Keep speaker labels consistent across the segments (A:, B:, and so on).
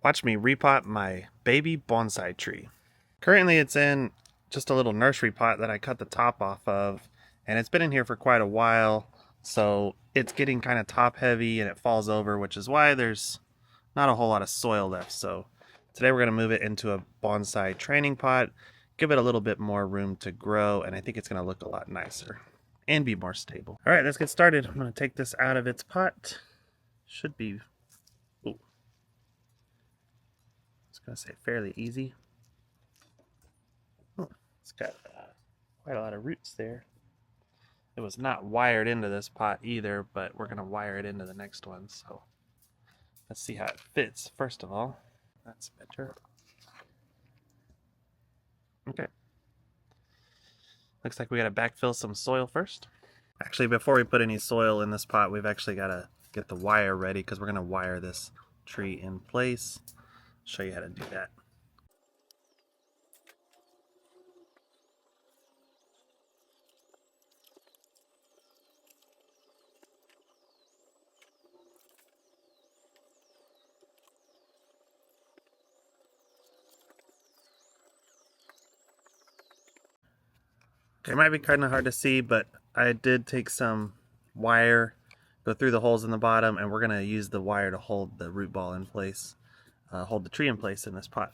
A: Watch me repot my baby bonsai tree. Currently it's in just a little nursery pot that I cut the top off of, and it's been in here for quite a while, so it's getting kind of top heavy and it falls over, which is why there's not a whole lot of soil left. So today we're going to move it into a bonsai training pot, give it a little bit more room to grow, and I think it's going to look a lot nicer and be more stable. All right, let's get started. I'm going to take this out of its pot. Should be, ooh, I was going to say fairly easy. Oh, it's got quite a lot of roots there. It was not wired into this pot either, but we're going to wire it into the next one. So let's see how it fits first of all. That's better. Okay. Looks like we got to backfill some soil first. Actually, before we put any soil in this pot, we've actually got to get the wire ready because we're going to wire this tree in place. I'll show you how to do that. It might be kind of hard to see, but I did take some wire, go through the holes in the bottom, and we're going to use the wire to hold the root ball in place, hold the tree in place in this pot.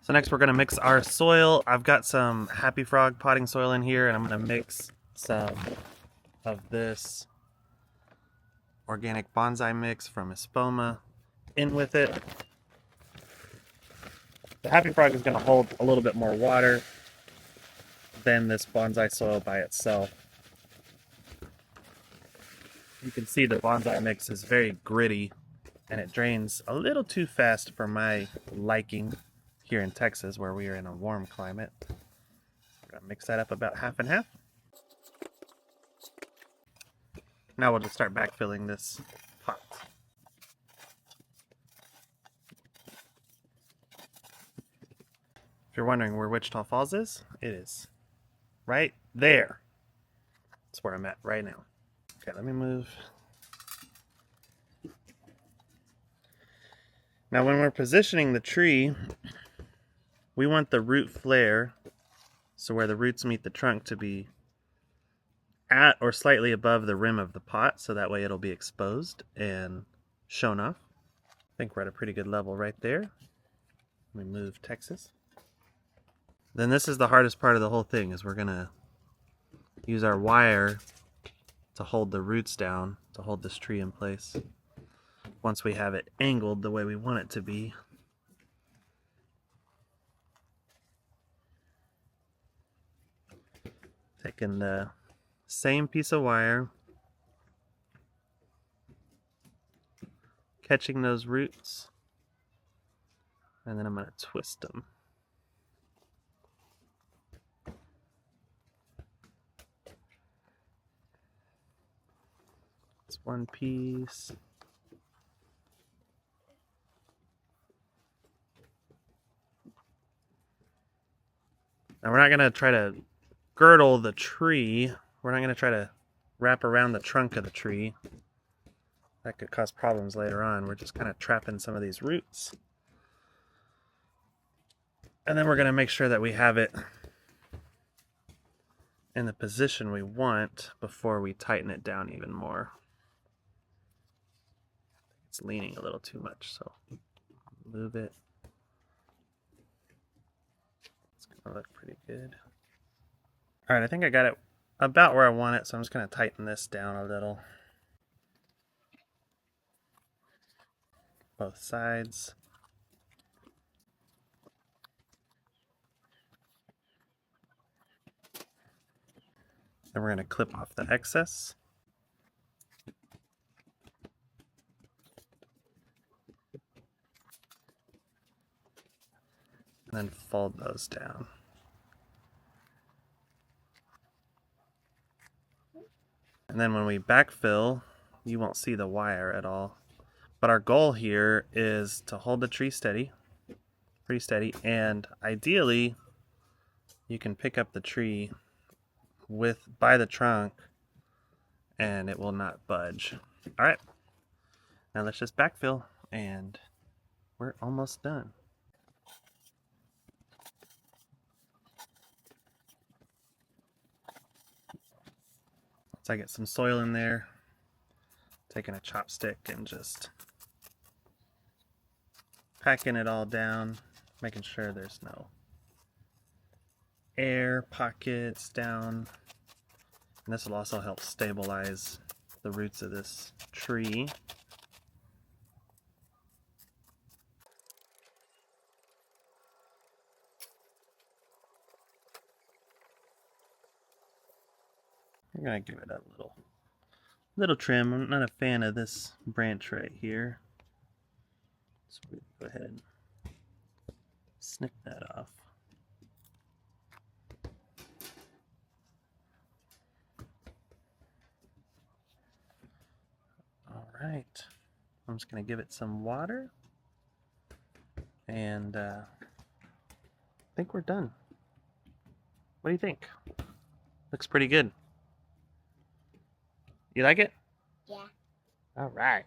A: So next we're going to mix our soil. I've got some Happy Frog potting soil in here, and I'm going to mix some of this organic bonsai mix from Espoma in with it. The Happy Frog is going to hold a little bit more water than this bonsai soil by itself. You can see the bonsai mix is very gritty and it drains a little too fast for my liking here in Texas, where we are in a warm climate. We're gonna mix that up about half and half. Now we'll just start backfilling this pot. If you're wondering where Wichita Falls is, it is right there. That's where I'm at right now. Okay, let me move. Now when we're positioning the tree, we want the root flare, so where the roots meet the trunk, to be at or slightly above the rim of the pot, so that way it'll be exposed and shown off. I think we're at a pretty good level right there. Let me move Texas. Then this is the hardest part of the whole thing, is we're gonna use our wire to hold the roots down, to hold this tree in place. Once we have it angled the way we want it to be. Taking the same piece of wire, catching those roots, and then I'm going to twist them. It's one piece. Now we're not going to try to girdle the tree. We're not going to try to wrap around the trunk of the tree. That could cause problems later on. We're just kind of trapping some of these roots. And then we're going to make sure that we have it in the position we want before we tighten it down even more. It's leaning a little too much, so move it. It's going to look pretty good. All right, I think I got it about where I want it, so I'm just going to tighten this down a little. Both sides. Then we're going to clip off the excess. And then fold those down. And then when we backfill, you won't see the wire at all. But our goal here is to hold the tree steady, pretty steady, and ideally you can pick up the tree by the trunk and it will not budge. All right, now let's just backfill and we're almost done. Once I get some soil in there, taking a chopstick and just packing it all down, making sure there's no air pockets down. And this will also help stabilize the roots of this tree. I'm gonna give it a little trim. I'm not a fan of this branch right here, so we're gonna go ahead and snip that off. All right, I'm just gonna give it some water, and I think we're done. What do you think? Looks pretty good. You like it?
B: Yeah.
A: All right.